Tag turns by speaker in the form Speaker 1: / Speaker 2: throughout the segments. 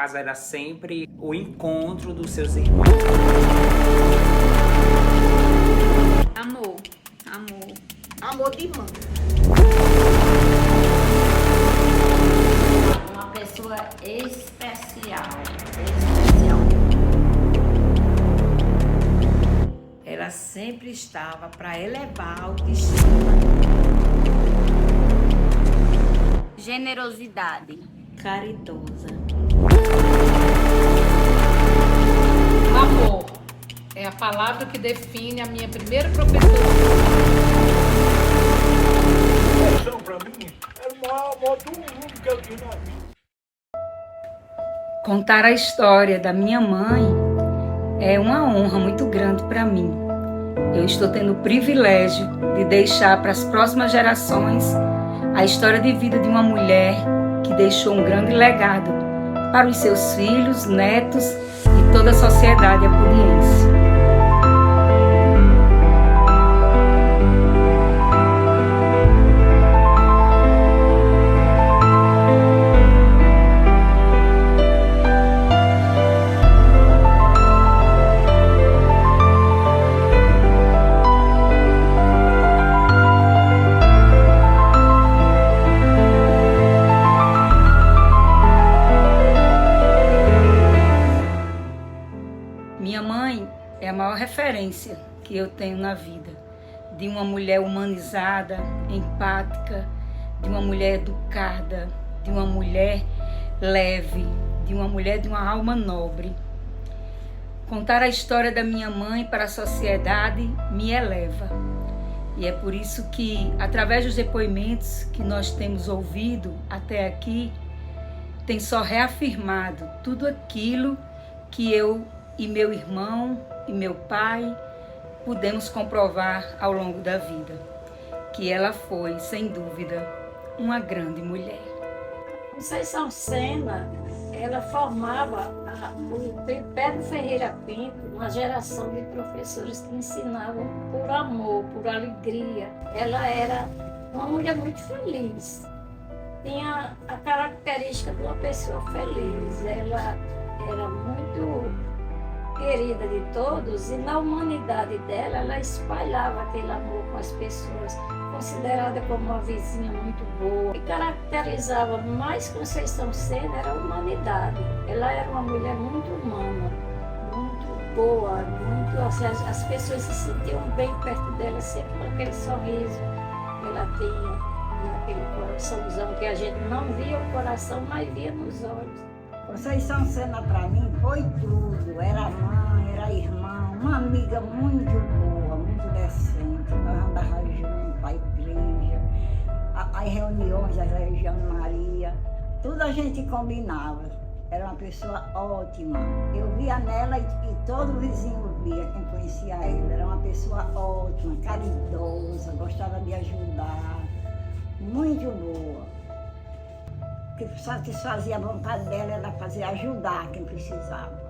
Speaker 1: casa era sempre o encontro dos seus irmãos.
Speaker 2: Amor, amor.
Speaker 3: Amor de mãe.
Speaker 4: Uma pessoa especial. Ela sempre estava para elevar a autoestima.
Speaker 2: Generosidade.
Speaker 4: Caridosa.
Speaker 5: Amor é a palavra que define a minha primeira professora.
Speaker 6: Educação para mim era o maior amor do mundo que eu tinha na vida.
Speaker 7: Contar a história da minha mãe é uma honra muito grande para mim. Eu estou tendo o privilégio de deixar para as próximas gerações a história de vida de uma mulher que deixou um grande legado para os seus filhos, netos e toda a sociedade apuliense. Minha mãe é a maior referência que eu tenho na vida, de uma mulher humanizada, empática, de uma mulher educada, de uma mulher leve, de uma mulher de uma alma nobre. Contar a história da minha mãe para a sociedade me eleva. E é por isso que, através dos depoimentos que nós temos ouvido até aqui, tem só reafirmado tudo aquilo que eu e meu irmão e meu pai pudemos comprovar ao longo da vida, que ela foi, sem dúvida, uma grande mulher.
Speaker 8: Conceição Sena, ela formava o Pedro Ferreira Pinto, uma geração de professores que ensinavam por amor, por alegria. Ela era uma mulher muito feliz, tinha a característica de uma pessoa feliz. Ela era muito querida de todos e na humanidade dela ela espalhava aquele amor com as pessoas, considerada como uma vizinha muito boa. O que caracterizava mais Conceição Sena era a humanidade. Ela era uma mulher muito humana, muito boa, muito, assim, as pessoas se sentiam bem perto dela, sempre com aquele sorriso que ela tinha, aquele coraçãozão que a gente não via o coração, mas via nos olhos.
Speaker 3: Conceição Sena para mim foi tudo. Era mãe, era irmã, uma amiga muito boa, muito decente. Nós andávamos juntos à igreja, às reuniões da Região Maria. Tudo a gente combinava. Era uma pessoa ótima. Eu via nela e todo vizinho via, quem conhecia ela. Era uma pessoa ótima, caridosa, gostava de ajudar. Muito boa. O que satisfazia a vontade dela era fazer ajudar quem precisava.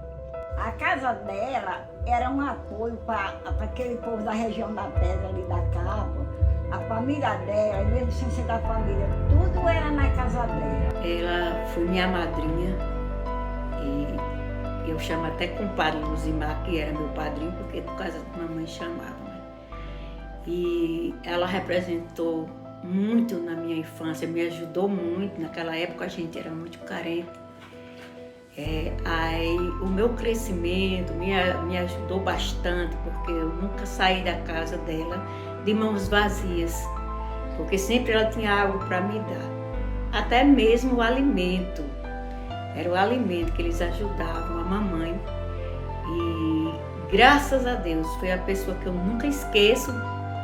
Speaker 3: A casa dela era um apoio para aquele povo da região da Pedra, ali da Capa. A família dela, mesmo sem ser da família, tudo era na casa dela.
Speaker 4: Ela foi minha madrinha e eu chamo até compadre Luzimar, que era meu padrinho, porque por causa da mamãe chamava. Né? E ela representou muito na minha infância, me ajudou muito. Naquela época a gente era muito carente. Aí o meu crescimento me ajudou bastante, porque eu nunca saí da casa dela de mãos vazias, porque sempre ela tinha algo para me dar, até mesmo o alimento. Era o alimento que eles ajudavam, a mamãe. E graças a Deus foi a pessoa que eu nunca esqueço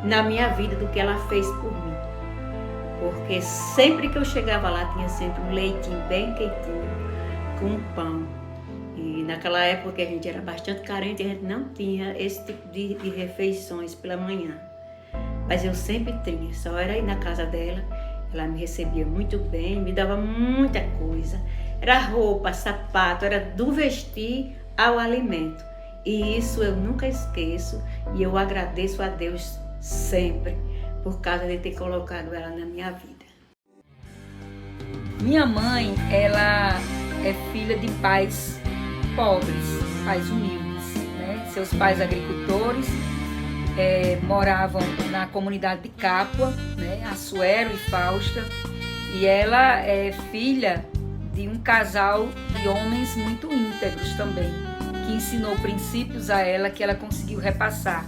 Speaker 4: na minha vida do que ela fez por mim. Porque sempre que eu chegava lá tinha sempre um leitinho bem quentinho com pão. E naquela época que a gente era bastante carente, a gente não tinha esse tipo de refeições pela manhã. Mas eu sempre tinha, só era ir na casa dela, ela me recebia muito bem, me dava muita coisa. Era roupa, sapato, era do vestir ao alimento. E isso eu nunca esqueço e eu agradeço a Deus sempre por causa de ter colocado ela na minha vida.
Speaker 7: Minha mãe, ela é filha de pais pobres, pais humildes, né? Seus pais agricultores moravam na comunidade de Capua, né? Assuero e Fausta, e ela é filha de um casal de homens muito íntegros também, que ensinou princípios a ela que ela conseguiu repassar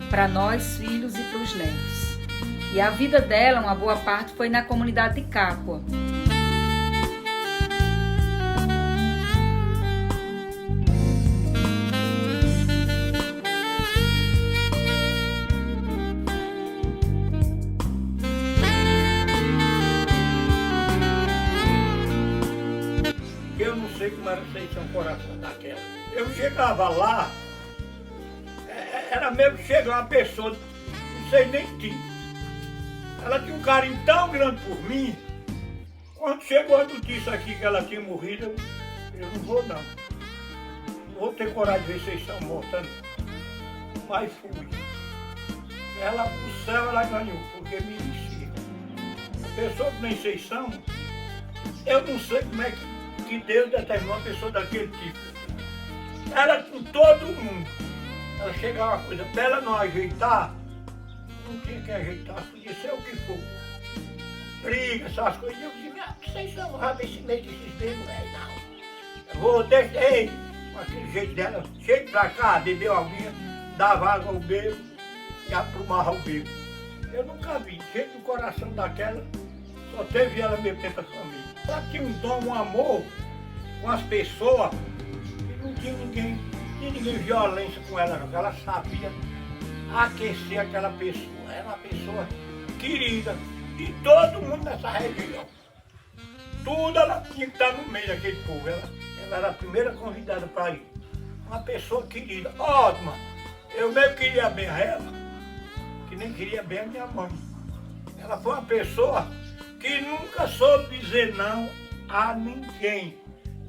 Speaker 7: para nós, filhos, e para os netos. E a vida dela, uma boa parte, foi na comunidade de Capua.
Speaker 6: Eu não sei como era Conceição Coração daquela. Eu chegava lá, era mesmo chegar uma pessoa, não sei nem quem. Ela tinha um carinho tão grande por mim. Quando chegou a notícia aqui que ela tinha morrido, eu não vou não. Não vou ter coragem de ver vocês são mortas, não. Mas fui. Ela pro céu ela ganhou, porque me merecia. A pessoa que nem vocês são, eu não sei como é que Deus determinou uma pessoa daquele tipo. Era com todo mundo. Ela chegava uma coisa, para ela não ajeitar, não tinha que ajeitar, podia ser o que for. Briga, essas coisas. Eu dizia, vocês não vão ver esse meio desses bebês, não. Eu vou deixar, ei, com aquele jeito dela, chega pra cá, bebeu alguém, dava água ao bebo e aprumava o bebo. Eu nunca vi, jeito do coração daquela, só teve ela mesmo dentro da família. Ela tinha um dom, um amor com as pessoas, e não tinha ninguém violência com ela, não. Ela sabia aquecer aquela pessoa. Era uma pessoa querida de todo mundo nessa região. Tudo ela tinha que estar no meio daquele povo. Ela era a primeira convidada para ir. Uma pessoa querida, ótima. Eu mesmo queria bem a ela, que nem queria bem a minha mãe. Ela foi uma pessoa que nunca soube dizer não a ninguém.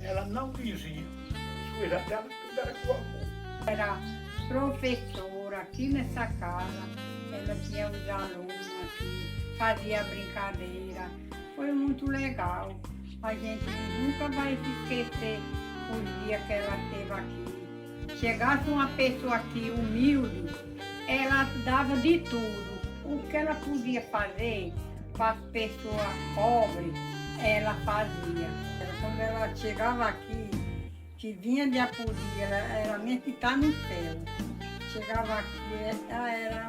Speaker 6: Ela não dizia. As coisas dela tudo era com amor.
Speaker 9: Era professora aqui nessa casa, ela tinha os alunos aqui, fazia brincadeira, foi muito legal. A gente nunca vai se esquecer os dias que ela esteve aqui. Chegasse uma pessoa aqui humilde, ela dava de tudo. O que ela podia fazer para as pessoas pobres, ela fazia. Quando ela chegava aqui, que vinha de Apodi, ela mesmo que está no céu. Chegava aqui, ela era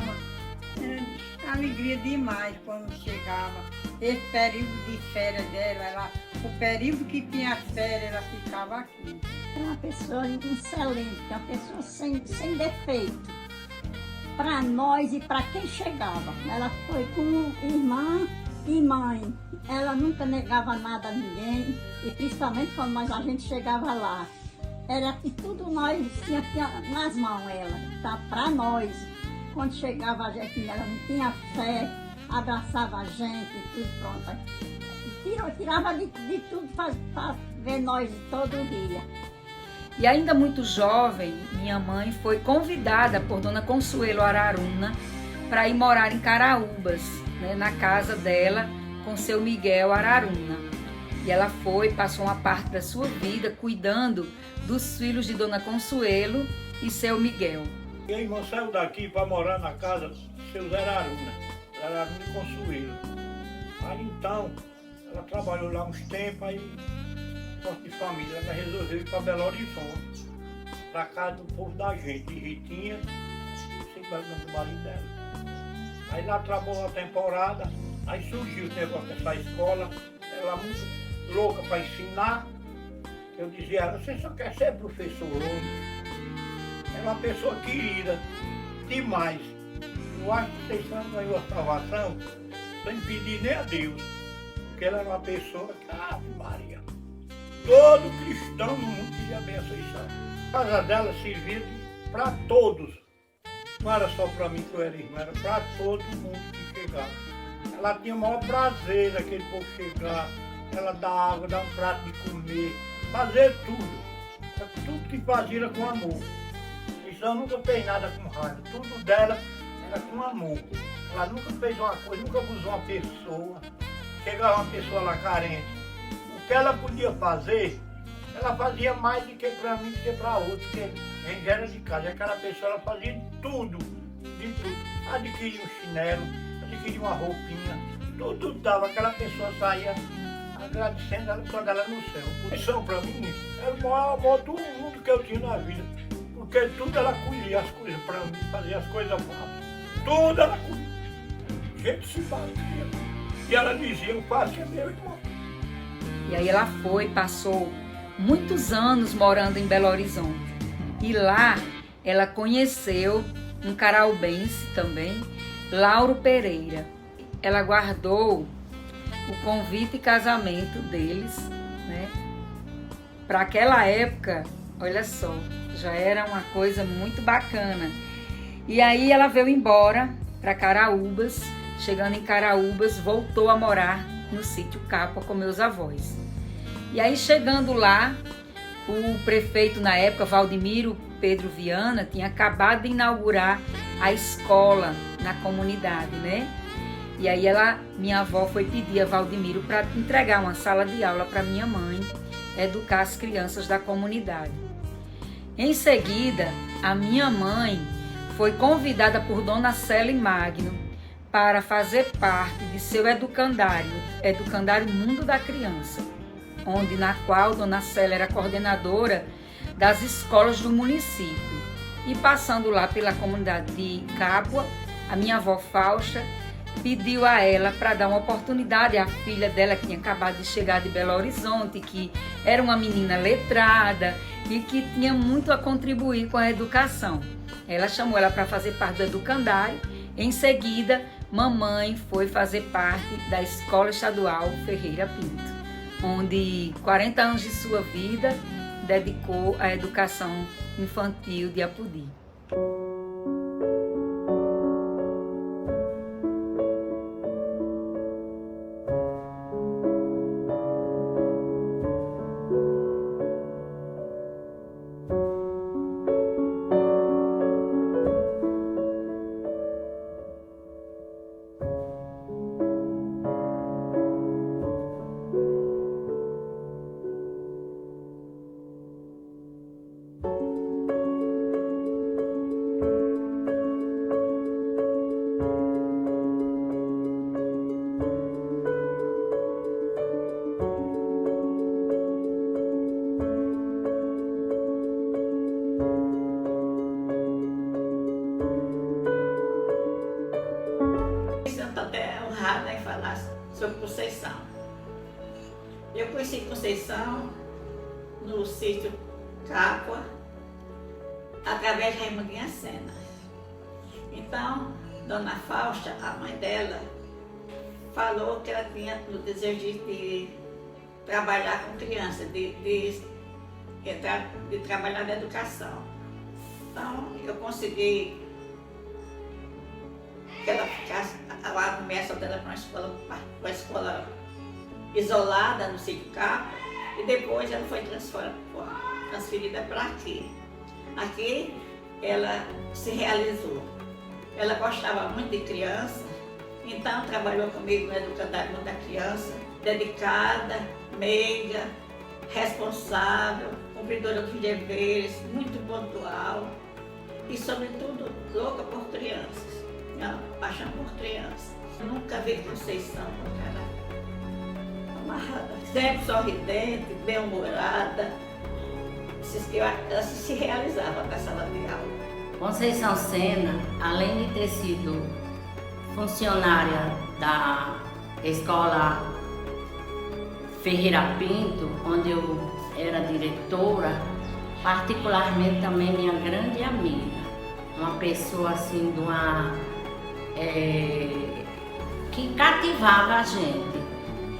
Speaker 9: alegria demais quando chegava. Esse período de férias dela, o período que tinha férias, ela ficava aqui.
Speaker 3: Era uma pessoa excelente, uma pessoa sem defeito. Para nós e para quem chegava. Ela foi como irmã e mãe. Ela nunca negava nada a ninguém, e principalmente quando a gente chegava lá. Era que tudo nós tinha nas mãos ela, tá? Para nós. Quando chegava a gente, ela não tinha fé, abraçava a gente, tudo pronto. Tirava de tudo para ver nós todo dia.
Speaker 7: E ainda muito jovem, minha mãe foi convidada por Dona Consuelo Araruna para ir morar em Caraúbas, né, na casa dela com seu Miguel Araruna. E ela passou uma parte da sua vida cuidando dos filhos de Dona Consuelo e seu Miguel.
Speaker 6: E a irmã saiu daqui para morar na casa dos seus Araruna e Consuelo. Aí então, ela trabalhou lá uns tempos, aí, sorte de família, ela resolveu ir para Belo Horizonte, para casa do povo da gente, de Ritinha, sei qual é o nome do marido dela. Aí lá trabalhou uma temporada, aí surgiu o negócio dessa escola, ela muito louca para ensinar. Eu dizia a ela, você só quer ser professor hoje? Era uma pessoa querida demais. Eu acho que vocês não ganhou a salvação sem pedir nem a Deus, porque ela era uma pessoa que, Ave Maria, todo cristão no mundo queria bem a Conceição. A casa dela servia para todos. Não era só para mim que eu era irmã, era para todo mundo que chegava. Ela tinha o maior prazer daquele povo chegar, ela dar água, dar um prato de comer, fazer tudo. Tudo que fazia era com amor. Conceição nunca fez nada com raiva, tudo dela era com amor. Ela nunca fez uma coisa, nunca abusou uma pessoa. Chegava uma pessoa lá carente. O que ela podia fazer, ela fazia mais do que para mim, do que para outros, porque a gente era de casa. Aquela pessoa, ela fazia de tudo. Adquiria um chinelo, adquiria uma roupinha, tudo dava. Aquela pessoa saía agradecendo ela quando ela no céu. Posição para mim era o maior amor do mundo que eu tinha na vida. Porque tudo ela colhia as coisas para mim, fazia as coisas fáceis. Tudo ela colhia. A gente se batia. E ela dizia, eu faço é meu irmão.
Speaker 7: E aí ela passou muitos anos morando em Belo Horizonte. E lá ela conheceu um caraubense também, Lauro Pereira. Ela guardou o convite e casamento deles, né? Para aquela época, olha só, já era uma coisa muito bacana. E aí ela veio embora para Caraúbas. Chegando em Caraúbas, voltou a morar no sítio Capua com meus avós. E aí chegando lá, o prefeito na época, Valdemiro Pedro Viana, tinha acabado de inaugurar a escola na comunidade, né? E aí minha avó foi pedir a Valdemiro para entregar uma sala de aula para minha mãe, educar as crianças da comunidade. Em seguida, a minha mãe foi convidada por Dona Célia Magno para fazer parte de seu educandário Mundo da Criança, na qual Dona Célia era coordenadora das escolas do município. E passando lá pela comunidade de Capua, a minha avó Fausta pediu a ela para dar uma oportunidade à filha dela, que tinha acabado de chegar de Belo Horizonte, que era uma menina letrada e que tinha muito a contribuir com a educação. Ela chamou ela para fazer parte do educandário. Em seguida, mamãe foi fazer parte da Escola Estadual Ferreira Pinto, onde 40 anos de sua vida dedicou à educação infantil de Apodi.
Speaker 4: Sobre Conceição. Eu conheci Conceição no sítio Capua, através de Raimundinha Sena. Então, Dona Fausta, a mãe dela, falou que ela tinha o desejo de trabalhar com criança, de trabalhar na educação. Então, eu consegui que ela ficasse a promessa dela para uma escola isolada no sítio Capua, e depois ela foi transferida para aqui. Aqui ela se realizou. Ela gostava muito de criança, então trabalhou comigo no educandário da criança, dedicada, meiga, responsável, cumpridora dos deveres, muito pontual e, sobretudo, louca por crianças. Paixão por criança. Nunca vi Conceição com cara amarrada. Sempre sorridente, bem-humorada. Ela se realizava na sala de aula.
Speaker 10: Conceição Sena, além de ter sido funcionária da escola Ferreira Pinto, onde eu era diretora, particularmente também minha grande amiga. Uma pessoa assim de uma... que cativava a gente.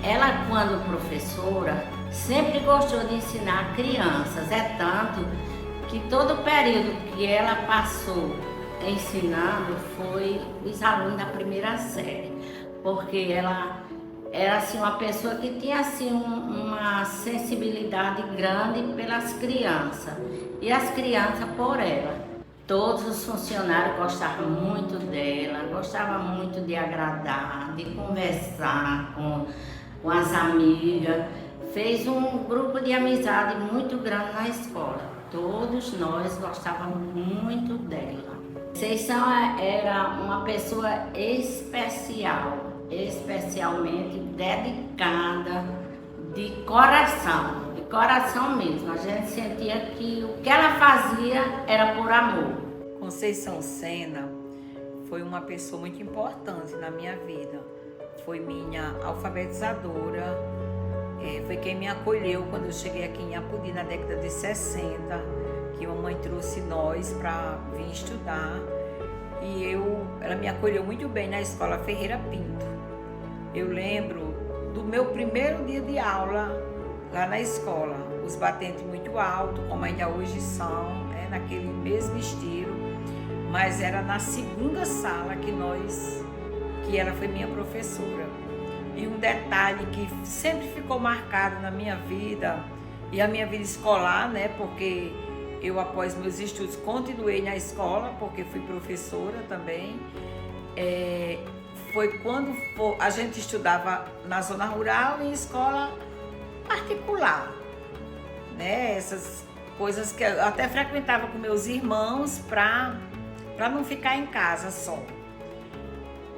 Speaker 10: Ela, quando professora, sempre gostou de ensinar crianças. É tanto que todo o período que ela passou ensinando foi os alunos da primeira série, porque ela era assim, uma pessoa que tinha assim, uma sensibilidade grande pelas crianças e as crianças por ela. Todos os funcionários gostavam muito dela, gostavam muito de agradar, de conversar com as amigas. fez um grupo de amizade muito grande na escola. Todos nós gostávamos muito dela. Conceição era uma pessoa especial, especialmente dedicada, de coração mesmo. A gente sentia que o que ela fazia era por amor.
Speaker 1: Conceição Sena foi uma pessoa muito importante na minha vida. Foi minha alfabetizadora, foi quem me acolheu quando eu cheguei aqui em Apodi na década de 60, que a mamãe trouxe nós para vir estudar. E ela me acolheu muito bem na escola Ferreira Pinto. Eu lembro do meu primeiro dia de aula lá na escola, os batentes muito altos, como ainda hoje são, naquele mesmo estilo, mas era na segunda sala que ela foi minha professora. E um detalhe que sempre ficou marcado na minha vida, e a minha vida escolar, porque eu, após meus estudos, continuei na escola, porque fui professora também, foi quando a gente estudava na zona rural em escola particular, essas coisas que eu até frequentava com meus irmãos para não ficar em casa só.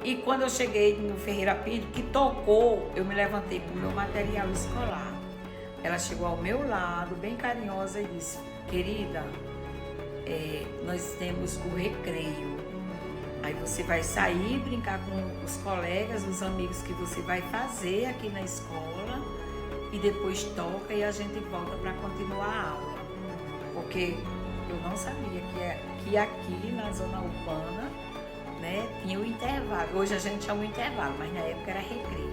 Speaker 1: E quando eu cheguei no Ferreira Pinto, que tocou, eu me levantei com o meu material escolar. Ela chegou ao meu lado, bem carinhosa, e disse: querida, nós temos o recreio. Aí você vai sair, brincar com os colegas, os amigos que você vai fazer aqui na escola, e depois toca e a gente volta para continuar a aula. Porque eu não sabia que aqui na zona urbana, tinha o intervalo. Hoje a gente chama o intervalo, mas na época era recreio.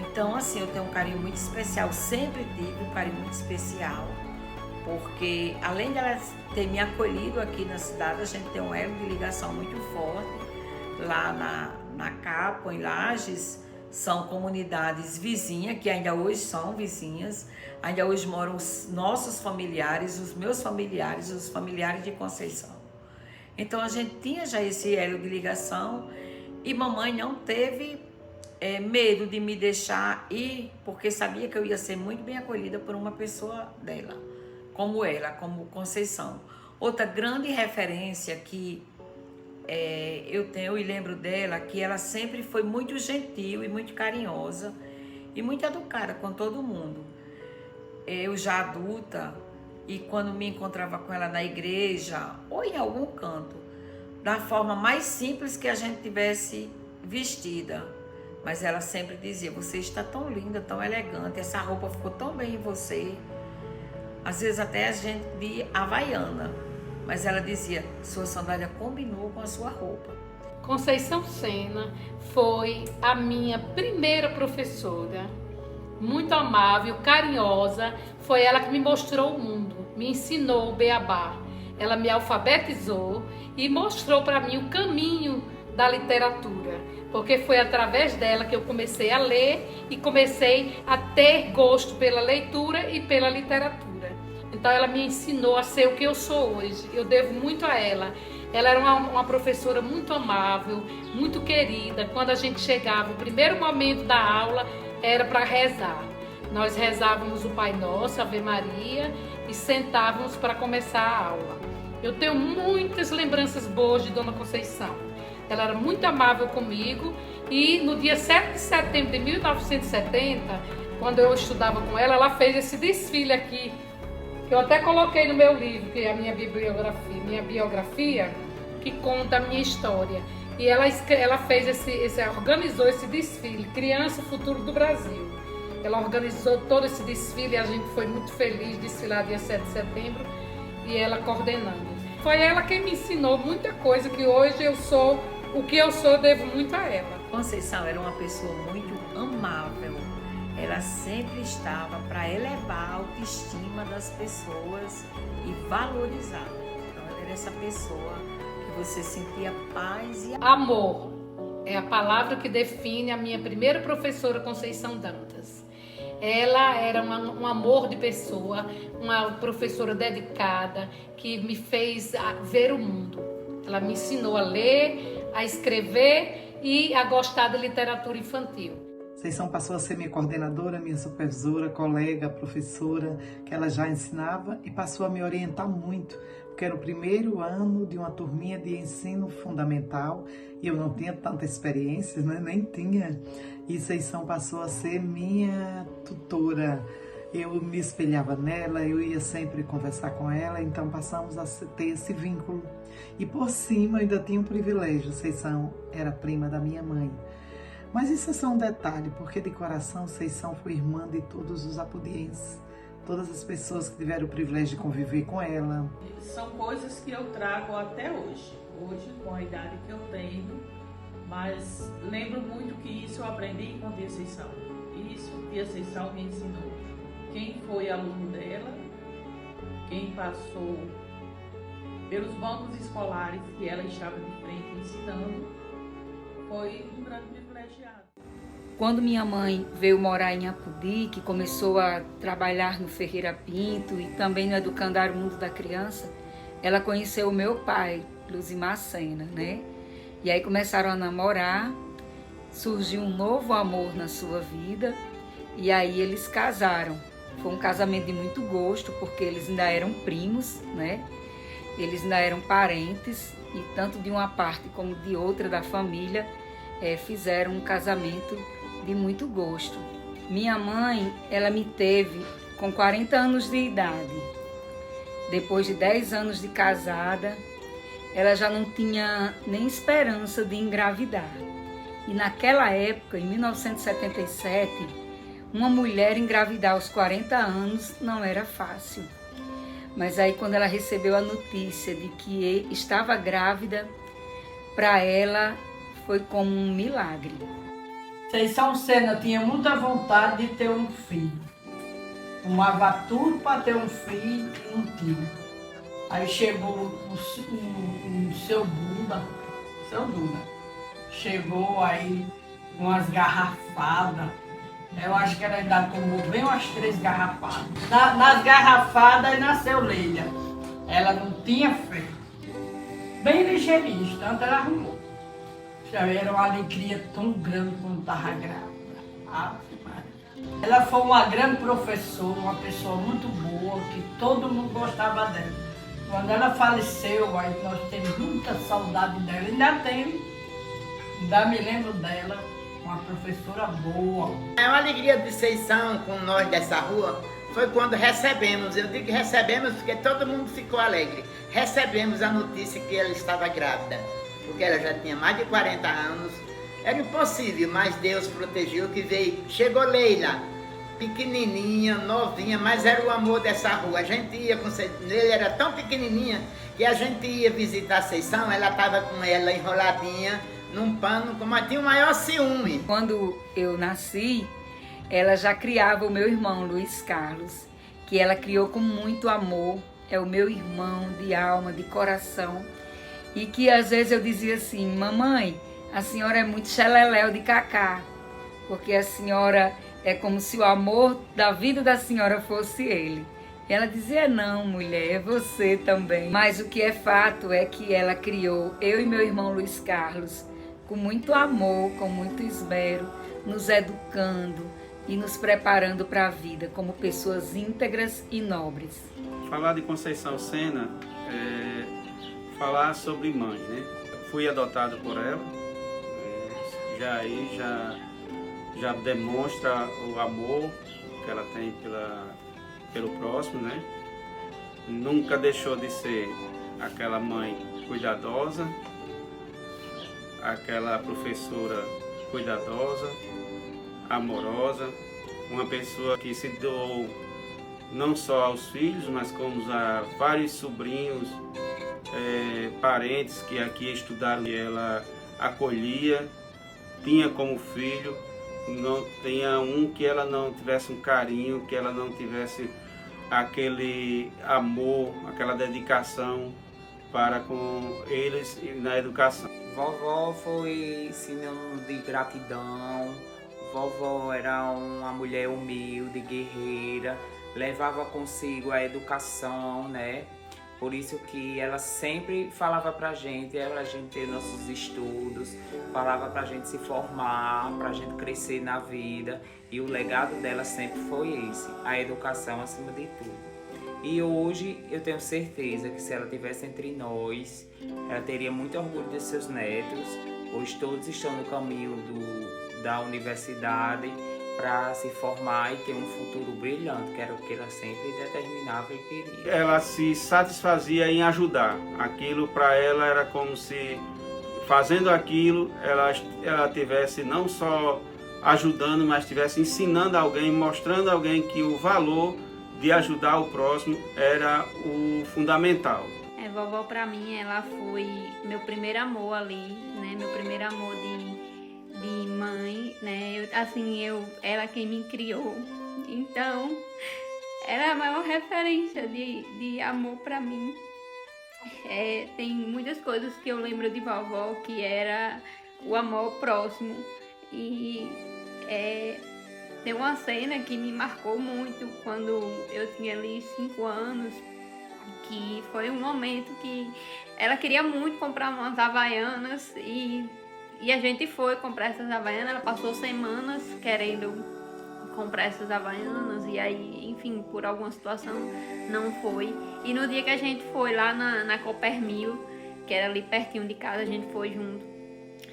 Speaker 1: Então, assim, eu tenho um carinho muito especial, sempre tive um carinho muito especial, porque além dela ter me acolhido aqui na cidade, a gente tem um elo de ligação muito forte. Lá na Capa, em Lages, são comunidades vizinhas, que ainda hoje são vizinhas, ainda hoje moram os nossos familiares, os meus familiares, os familiares de Conceição. Então a gente tinha já esse elo de ligação, e mamãe não teve medo de me deixar ir, porque sabia que eu ia ser muito bem acolhida por uma pessoa dela, como ela, como Conceição. Outra grande referência que eu tenho e lembro dela, que ela sempre foi muito gentil e muito carinhosa e muito educada com todo mundo. Eu já adulta, e quando me encontrava com ela na igreja ou em algum canto, da forma mais simples que a gente tivesse vestida, mas ela sempre dizia: você está tão linda, tão elegante, essa roupa ficou tão bem em você. Às vezes até a gente de havaiana, mas ela dizia: sua sandália combinou com a sua roupa.
Speaker 5: Conceição Sena foi a minha primeira professora, muito amável, carinhosa. Foi ela que me mostrou o mundo, me ensinou o beabá. Ela me alfabetizou e mostrou para mim o caminho da literatura, porque foi através dela que eu comecei a ler e comecei a ter gosto pela leitura e pela literatura. Então ela me ensinou a ser o que eu sou hoje. Eu devo muito a ela. Ela era uma professora muito amável, muito querida. Quando a gente chegava, o primeiro momento da aula era para rezar. Nós rezávamos o Pai Nosso, Ave Maria, e sentávamos para começar a aula. Eu tenho muitas lembranças boas de Dona Conceição. Ela era muito amável comigo, e no dia 7 de setembro de 1970, quando eu estudava com ela, ela fez esse desfile aqui, que eu até coloquei no meu livro, que é a minha biografia, que conta a minha história. E ela organizou esse desfile, Criança, Futuro do Brasil. Ela organizou todo esse desfile e a gente foi muito feliz de desfilar dia 7 de setembro, e ela coordenando. Foi ela quem me ensinou muita coisa, que hoje eu sou o que eu sou, devo muito a ela.
Speaker 1: Conceição era uma pessoa muito amável. Ela sempre estava para elevar a autoestima das pessoas e valorizar. Então ela era essa pessoa que você sentia paz e
Speaker 5: amor. É a palavra que define a minha primeira professora, Conceição Dantas. Ela era um amor de pessoa, uma professora dedicada, que me fez ver o mundo. Ela me ensinou a ler, a escrever e a gostar da literatura infantil.
Speaker 11: Conceição passou a ser minha coordenadora, minha supervisora, colega, professora, que ela já ensinava e passou a me orientar muito, porque era o primeiro ano de uma turminha de ensino fundamental e eu não tinha tanta experiência, né? Nem tinha. E Conceição passou a ser minha tutora. Eu me espelhava nela, eu ia sempre conversar com ela, então passamos a ter esse vínculo. E por cima eu ainda tinha um privilégio, Conceição era prima da minha mãe. Mas isso é só um detalhe, porque de coração Conceição foi irmã de todos os apudienses, todas as pessoas que tiveram o privilégio de conviver com ela.
Speaker 12: São coisas que eu trago até hoje, com a idade que eu tenho, mas lembro muito que isso eu aprendi com Tia Conceição. Isso Tia Conceição me ensinou. Quem foi aluno dela, quem passou pelos bancos escolares que ela estava de frente ensinando, foi um grande privilegiado.
Speaker 7: Quando minha mãe veio morar em Apudi, que começou a trabalhar no Ferreira Pinto e também no Educandário Mundo da Criança, ela conheceu o meu pai, Luzimar Sena, né? E aí começaram a namorar, surgiu um novo amor na sua vida e aí eles casaram. Foi um casamento de muito gosto, porque eles ainda eram primos, né? Eles ainda eram parentes e tanto de uma parte como de outra da família fizeram um casamento de muito gosto. Minha mãe, ela me teve com 40 anos de idade. Depois de 10 anos de casada, ela já não tinha nem esperança de engravidar. E naquela época, em 1977, uma mulher engravidar aos 40 anos não era fácil. Mas aí quando ela recebeu a notícia de que estava grávida, para ela foi como um milagre.
Speaker 13: Conceição Sena tinha muita vontade de ter um filho. Tomava tudo para ter um filho e não tinha. Aí chegou o seu Duda, chegou aí com umas garrafadas. Eu acho que ela ainda tomou bem umas 3 garrafadas. Nas garrafadas nasceu Leila. Ela não tinha fé. Bem ligeirinha, tanto ela arrumou. Já era uma alegria tão grande quando estava grávida. Ela foi uma grande professora, uma pessoa muito boa, que todo mundo gostava dela. Quando ela faleceu, aí nós temos muita saudade dela. Ainda me lembro dela. Uma professora boa.
Speaker 14: É uma alegria de Conceição com nós dessa rua foi quando recebemos, eu digo que recebemos porque todo mundo ficou alegre. Recebemos a notícia que ela estava grávida, porque ela já tinha mais de 40 anos. Era impossível, mas Deus protegeu que veio. Chegou Leila, pequenininha, novinha, mas era o amor dessa rua. A gente ia com Leila, era tão pequenininha que a gente ia visitar a Conceição, ela estava com ela enroladinha num pano, como tinha o maior ciúme.
Speaker 7: Quando eu nasci, ela já criava o meu irmão, Luiz Carlos, que ela criou com muito amor. É o meu irmão de alma, de coração. E que às vezes eu dizia assim, mamãe, a senhora é muito xeleléu de Cacá, porque a senhora é como se o amor da vida da senhora fosse ele. E ela dizia, não, mulher, é você também. Mas o que é fato é que ela criou eu e meu irmão Luiz Carlos com muito amor, com muito esmero, nos educando e nos preparando para a vida como pessoas íntegras e nobres.
Speaker 15: Falar de Conceição Sena é falar sobre mãe, né? Fui adotado por ela, já demonstra o amor que ela tem pelo próximo, né? Nunca deixou de ser aquela mãe cuidadosa, aquela professora cuidadosa, amorosa, uma pessoa que se doou não só aos filhos, mas como a vários sobrinhos, parentes que aqui estudaram, e ela acolhia, tinha como filho, não tinha um que ela não tivesse um carinho, que ela não tivesse aquele amor, aquela dedicação para com eles na educação.
Speaker 16: Vovó foi sinônimo de gratidão. Vovó era uma mulher humilde, guerreira, levava consigo a educação, né? Por isso que ela sempre falava pra gente ter nossos estudos, falava pra gente se formar, pra gente crescer na vida. E o legado dela sempre foi esse, a educação acima de tudo. E hoje eu tenho certeza que se ela estivesse entre nós, ela teria muito orgulho de seus netos. Hoje todos estão no caminho da universidade para se formar e ter um futuro brilhante, que era o que ela sempre determinava e queria.
Speaker 15: Ela se satisfazia em ajudar. Aquilo para ela era como se, fazendo aquilo, ela tivesse não só ajudando, mas estivesse ensinando alguém, mostrando a alguém que o valor de ajudar o próximo era o fundamental.
Speaker 2: Vovó para mim, ela foi meu primeiro amor ali, né? Meu primeiro amor de mãe, né? Ela quem me criou. Então, ela é a maior referência de amor para mim. Tem muitas coisas que eu lembro de vovó, que era o amor próximo. E tem uma cena que me marcou muito quando eu tinha ali 5 anos, que foi um momento que ela queria muito comprar umas havaianas e a gente foi comprar essas havaianas. Ela passou semanas querendo comprar essas havaianas e aí, enfim, por alguma situação não foi. E no dia que a gente foi lá na Copermil, que era ali pertinho de casa, a gente foi junto.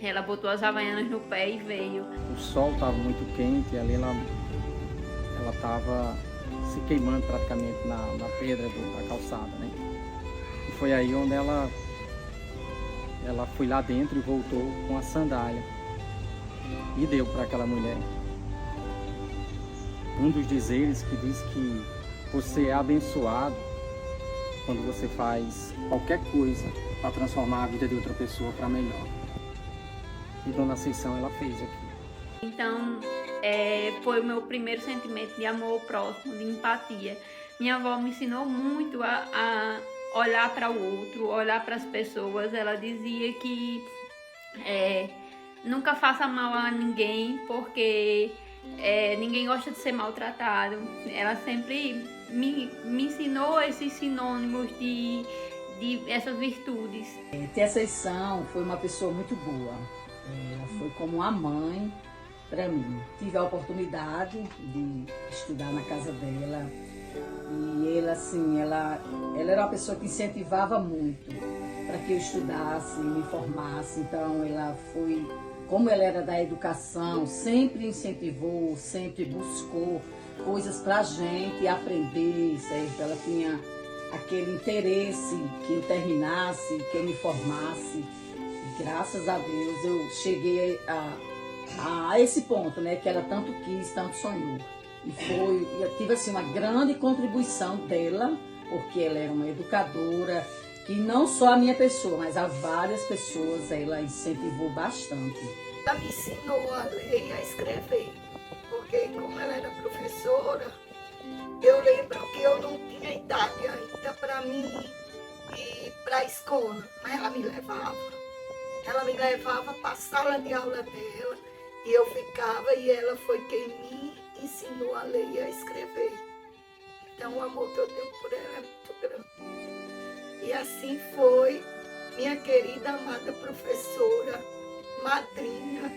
Speaker 2: Ela botou as havaianas no pé e veio.
Speaker 17: O sol estava muito quente e ali ela estava se queimando praticamente na pedra da calçada, né? E foi aí onde ela foi lá dentro e voltou com a sandália e deu para aquela mulher. Um dos dizeres que diz que você é abençoado quando você faz qualquer coisa para transformar a vida de outra pessoa para melhor. E Dona Ascensão ela fez aqui.
Speaker 2: Então, foi o meu primeiro sentimento de amor próximo, de empatia. Minha avó me ensinou muito a olhar para o outro, olhar para as pessoas. Ela dizia que nunca faça mal a ninguém, porque ninguém gosta de ser maltratado. Ela sempre me ensinou esses sinônimos de essas virtudes.
Speaker 18: Tia Ascensão foi uma pessoa muito boa. Ela foi como uma mãe para mim. Tive a oportunidade de estudar na casa dela e ela era uma pessoa que incentivava muito para que eu estudasse, me formasse. Então ela foi, como ela era da educação, sempre incentivou, sempre buscou coisas para a gente aprender, certo? Ela tinha aquele interesse que eu terminasse, que eu me formasse. E graças a Deus eu cheguei a esse ponto, né, que ela tanto quis, tanto sonhou. E eu tive assim uma grande contribuição dela, porque ela era uma educadora que não só a minha pessoa, mas a várias pessoas ela incentivou bastante.
Speaker 19: Ela me ensinou a ler e a escrever, porque como ela era professora, eu lembro que eu não tinha idade ainda para mim ir para a escola, mas ela me levava. Ela me levava para a sala de aula dela e eu ficava, e ela foi quem me ensinou a ler e a escrever. Então o amor que eu tenho por ela é muito grande. E assim foi minha querida, amada professora, madrinha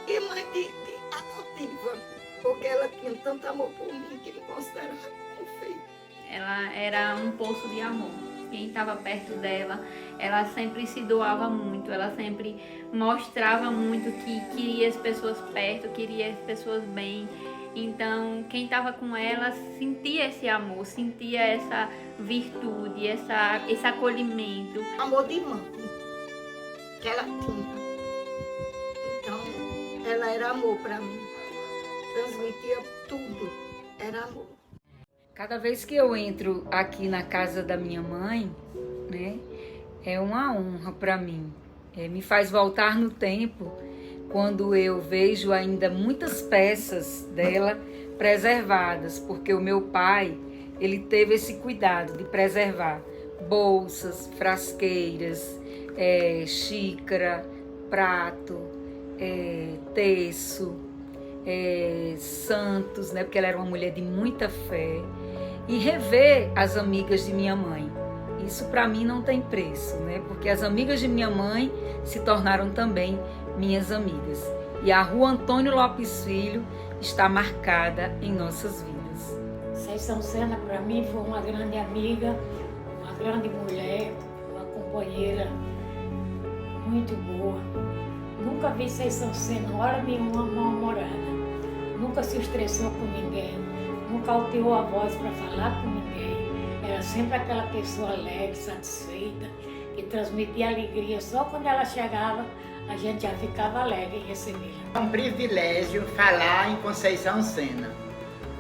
Speaker 19: e mãe de adotiva, porque ela tinha tanto amor por mim que me considerava como filho.
Speaker 2: Ela era um poço de amor. Quem estava perto dela, ela sempre se doava muito, ela sempre mostrava muito que queria as pessoas perto, queria as pessoas bem. Então, quem estava com ela sentia esse amor, sentia essa virtude, esse acolhimento.
Speaker 19: Amor de mãe que ela tinha. Então, ela era amor para mim. Transmitia tudo, era amor.
Speaker 7: Cada vez que eu entro aqui na casa da minha mãe, né, é uma honra para mim. Me faz voltar no tempo, quando eu vejo ainda muitas peças dela preservadas, porque o meu pai, ele teve esse cuidado de preservar bolsas, frasqueiras, xícara, prato, terço, santos, né, porque ela era uma mulher de muita fé, e rever as amigas de minha mãe. Isso para mim não tem preço, né? Porque as amigas de minha mãe se tornaram também minhas amigas. E a Rua Antônio Lopes Filho está marcada em nossas vidas.
Speaker 8: Conceição Sena para mim foi uma grande amiga, uma grande mulher, uma companheira muito boa. Nunca vi Conceição Sena hora nenhuma mal-humorada. Nunca se estressou com ninguém, nunca alterou a voz para falar com ninguém. Era sempre aquela pessoa alegre, satisfeita, que transmitia alegria. Só quando ela chegava, a gente já ficava alegre em recebê-la.
Speaker 14: É um privilégio falar em Conceição Sena,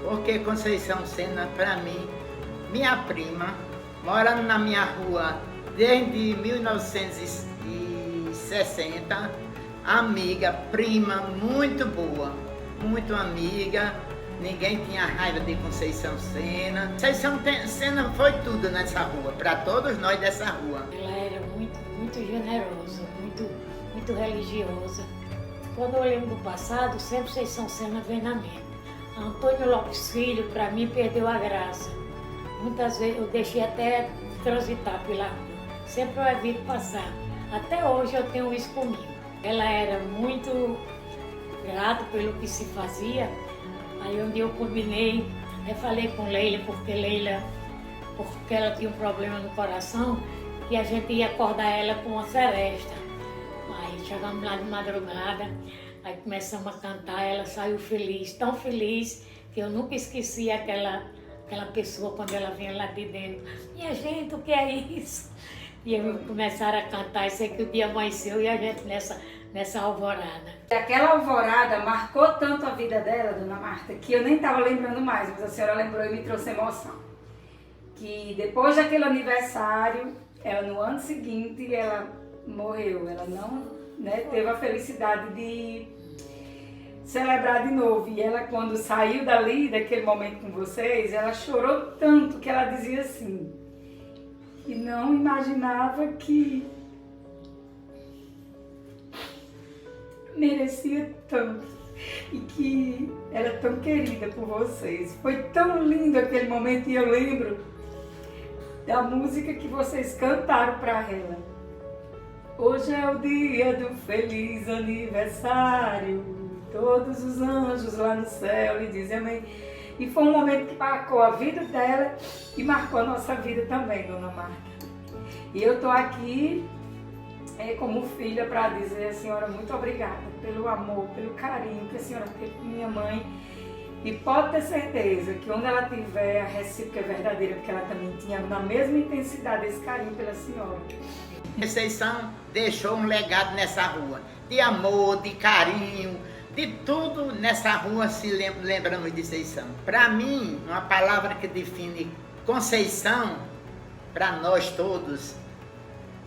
Speaker 14: porque Conceição Sena, para mim, minha prima, morando na minha rua desde 1960, amiga, prima, muito boa, muito amiga. Ninguém tinha raiva de Conceição Sena. Conceição Sena foi tudo nessa rua, para todos nós dessa rua.
Speaker 8: Ela era muito generosa, muito religiosa. Quando eu lembro do passado, sempre Conceição Sena vem na mente. Antônio Lopes Filho, para mim, perdeu a graça. Muitas vezes eu deixei até transitar pela rua. Sempre eu evito passar. Até hoje eu tenho isso comigo. Ela era muito grata pelo que se fazia. Aí um dia eu combinei, até falei com Leila, porque ela tinha um problema no coração, que a gente ia acordar ela com uma seresta. Aí chegamos lá de madrugada, aí começamos a cantar, ela saiu feliz, tão feliz, que eu nunca esqueci aquela pessoa quando ela vinha lá de dentro. Minha gente, o que é isso? E aí começaram a cantar, e sei que o dia amanheceu e a gente nessa alvorada.
Speaker 7: Aquela alvorada marcou tanto a vida dela, Dona Marta, que eu nem estava lembrando mais, mas a senhora lembrou e me trouxe emoção. Que depois daquele aniversário, ela no ano seguinte, ela morreu. Ela não, né, teve a felicidade de celebrar de novo. E ela, quando saiu dali, daquele momento com vocês, ela chorou tanto que ela dizia assim, que não imaginava que merecia tanto e que era tão querida por vocês. Foi tão lindo aquele momento e eu lembro da música que vocês cantaram para ela. Hoje é o dia do feliz aniversário, todos os anjos lá no céu lhe dizem amém. E foi um momento que marcou a vida dela e marcou a nossa vida também, Dona Marta. E eu tô aqui como filha para dizer a senhora muito obrigada pelo amor, pelo carinho que a senhora teve com minha mãe. E pode ter certeza que onde ela tiver, a recíproca é verdadeira, porque ela também tinha na mesma intensidade esse carinho pela senhora.
Speaker 14: Conceição deixou um legado nessa rua, de amor, de carinho, de tudo nessa rua se lembramos de Conceição. Para mim, uma palavra que define Conceição, para nós todos,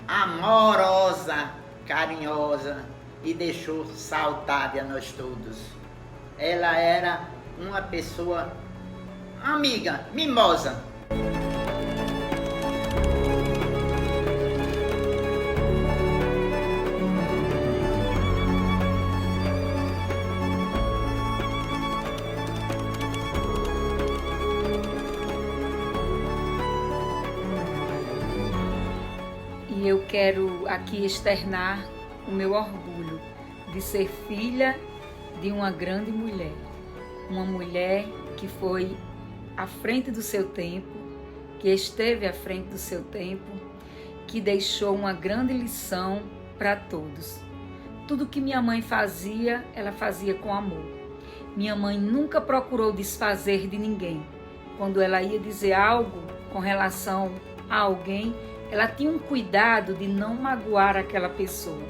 Speaker 14: amorosa, carinhosa e deixou saudade a nós todos. Ela era uma pessoa amiga, mimosa.
Speaker 7: E eu quero aqui externar o meu orgulho de ser filha de uma grande mulher. Uma mulher que foi à frente do seu tempo, que esteve à frente do seu tempo, que deixou uma grande lição para todos. Tudo que minha mãe fazia, ela fazia com amor. Minha mãe nunca procurou desfazer de ninguém. Quando ela ia dizer algo com relação a alguém, ela tinha um cuidado de não magoar aquela pessoa.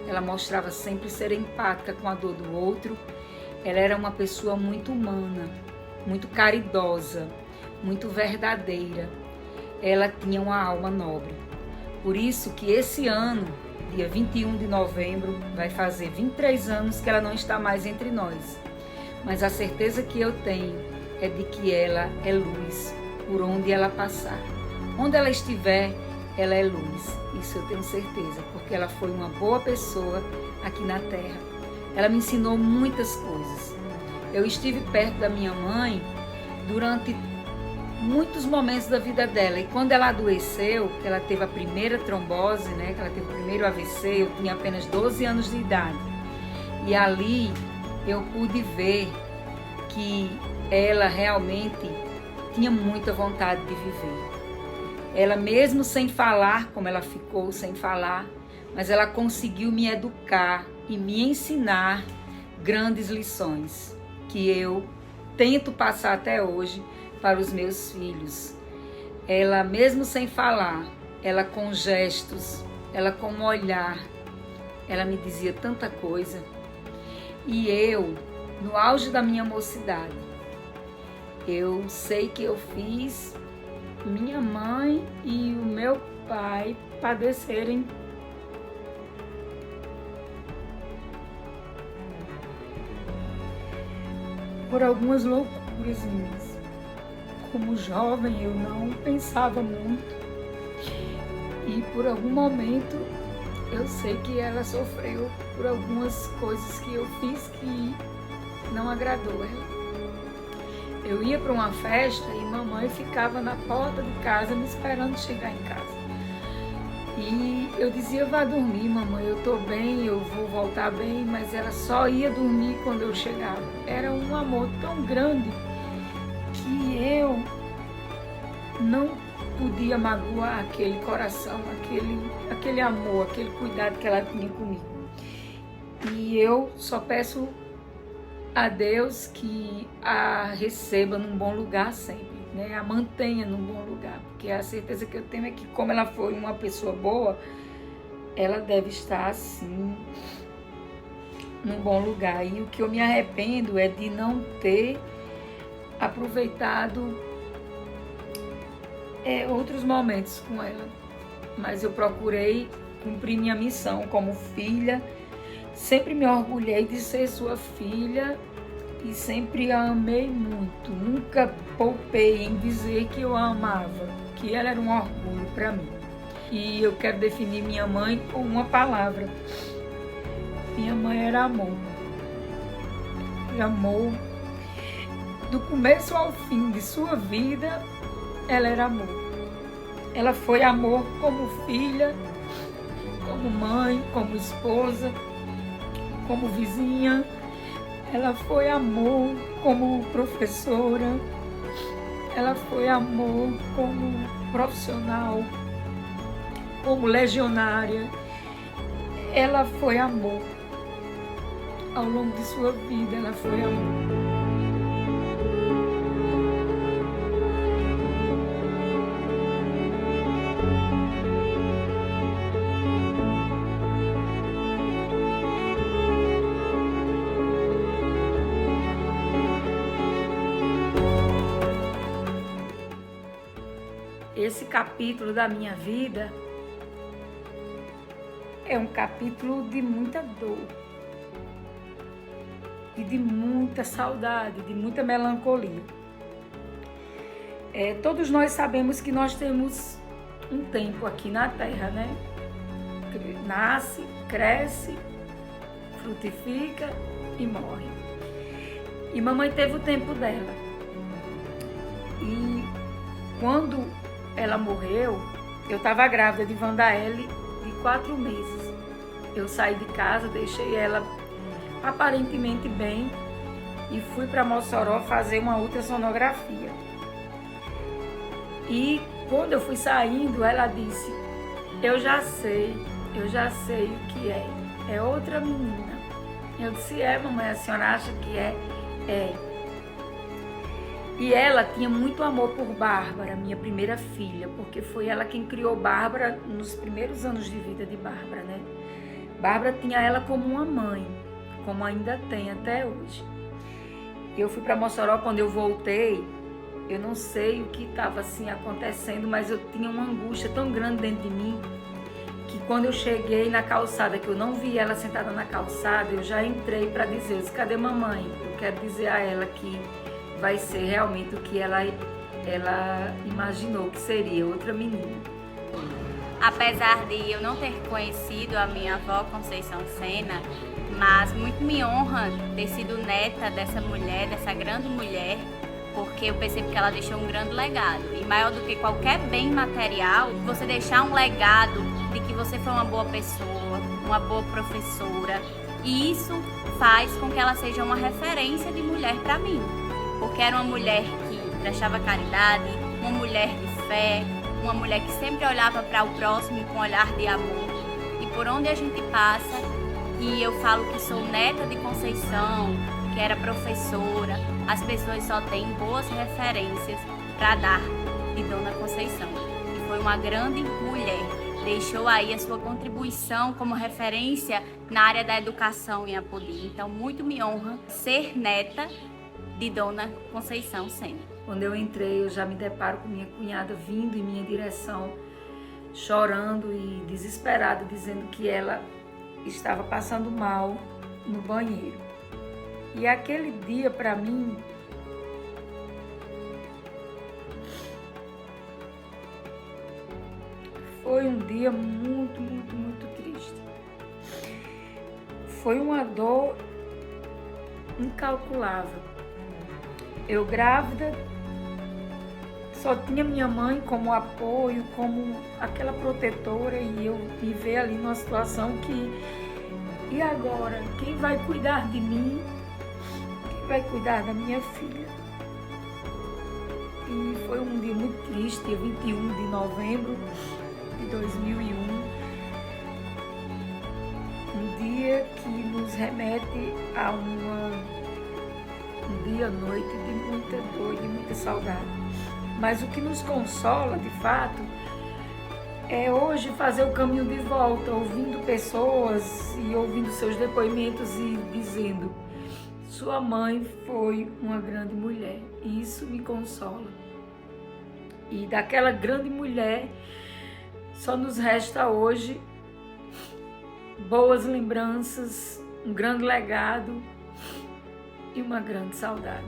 Speaker 7: Ela mostrava sempre ser empática com a dor do outro. Ela era uma pessoa muito humana, muito caridosa, muito verdadeira. Ela tinha uma alma nobre. Por isso que esse ano, dia 21 de novembro, vai fazer 23 anos que ela não está mais entre nós. Mas a certeza que eu tenho é de que ela é luz por onde ela passar. Onde ela estiver, ela é luz. Isso eu tenho certeza, porque ela foi uma boa pessoa aqui na Terra. Ela me ensinou muitas coisas. Eu estive perto da minha mãe durante muitos momentos da vida dela. E quando ela adoeceu, que ela teve a primeira trombose, né, que ela teve o primeiro AVC, eu tinha apenas 12 anos de idade. E ali eu pude ver que ela realmente tinha muita vontade de viver. Ela mesmo sem falar, como ela ficou sem falar, mas ela conseguiu me educar e me ensinar grandes lições que eu tento passar até hoje para os meus filhos. Ela mesmo sem falar, ela com gestos, ela com um olhar, ela me dizia tanta coisa. E eu, no auge da minha mocidade, eu sei que eu fiz minha mãe e o meu pai padecerem por algumas loucuras minhas. Como jovem eu não pensava muito e por algum momento eu sei que ela sofreu por algumas coisas que eu fiz que não agradou ela. Eu ia para uma festa e mamãe ficava na porta de casa me esperando chegar em casa. E eu dizia, vá dormir, mamãe, eu tô bem, eu vou voltar bem, mas ela só ia dormir quando eu chegava. Era um amor tão grande que eu não podia magoar aquele coração, aquele amor, aquele cuidado que ela tinha comigo. E eu só peço a Deus que a receba num bom lugar sempre, né? A mantenha num bom lugar, porque a certeza que eu tenho é que como ela foi uma pessoa boa, ela deve estar assim num bom lugar. E o que eu me arrependo é de não ter aproveitado outros momentos com ela, mas eu procurei cumprir minha missão como filha. Sempre me orgulhei de ser sua filha e sempre a amei muito. Nunca poupei em dizer que eu a amava, que ela era um orgulho para mim. E eu quero definir minha mãe com uma palavra. Minha mãe era amor. E amor, do começo ao fim de sua vida, ela era amor. Ela foi amor como filha, como mãe, como esposa, como vizinha. Ela foi amor como professora, ela foi amor como profissional, como legionária. Ela foi amor. Ao longo de sua vida, ela foi amor. Esse capítulo da minha vida é um capítulo de muita dor e de muita saudade, de muita melancolia. Todos nós sabemos que nós temos um tempo aqui na Terra, né? Nasce, cresce, frutifica e morre. E mamãe teve o tempo dela. E quando ela morreu, eu estava grávida de Vandaele de 4 meses. Eu saí de casa, deixei ela aparentemente bem e fui para Mossoró fazer uma ultrassonografia. E quando eu fui saindo, ela disse, eu já sei o que é. É outra menina. Eu disse, mamãe, a senhora acha que é? É. E ela tinha muito amor por Bárbara, minha primeira filha, porque foi ela quem criou Bárbara nos primeiros anos de vida de Bárbara, né? Bárbara tinha ela como uma mãe, como ainda tem até hoje. Eu fui para Mossoró, quando eu voltei, eu não sei o que estava assim acontecendo, mas eu tinha uma angústia tão grande dentro de mim, que quando eu cheguei na calçada, que eu não vi ela sentada na calçada, eu já entrei para dizer, cadê mamãe? Eu quero dizer a ela que vai ser realmente o que ela imaginou que seria, outra menina.
Speaker 20: Apesar de eu não ter conhecido a minha avó Conceição Sena, mas muito me honra ter sido neta dessa mulher, dessa grande mulher, porque eu percebo que ela deixou um grande legado. E maior do que qualquer bem material, você deixar um legado de que você foi uma boa pessoa, uma boa professora. E isso faz com que ela seja uma referência de mulher para mim. Porque era uma mulher que prestava caridade, uma mulher de fé, uma mulher que sempre olhava para o próximo com um olhar de amor. E por onde a gente passa, e eu falo que sou neta de Conceição, que era professora, as pessoas só têm boas referências para dar de Dona Conceição. E foi uma grande mulher, deixou aí a sua contribuição como referência na área da educação em Apodi. Então, muito me honra ser neta de Dona Conceição Sena.
Speaker 7: Quando eu entrei, eu já me deparo com minha cunhada vindo em minha direção, chorando e desesperada, dizendo que ela estava passando mal no banheiro. E aquele dia, para mim, foi um dia muito, muito, muito triste. Foi uma dor incalculável. Eu grávida, só tinha minha mãe como apoio, como aquela protetora, e eu me ver ali numa situação que, e agora? Quem vai cuidar de mim? Quem vai cuidar da minha filha? E foi um dia muito triste, dia 21 de novembro de 2001. Um dia que nos remete a um dia à noite de muita dor e de muita saudade. Mas o que nos consola, de fato, é hoje fazer o caminho de volta, ouvindo pessoas e ouvindo seus depoimentos e dizendo: sua mãe foi uma grande mulher. E isso me consola. E daquela grande mulher só nos resta hoje boas lembranças, um grande legado e uma grande saudade.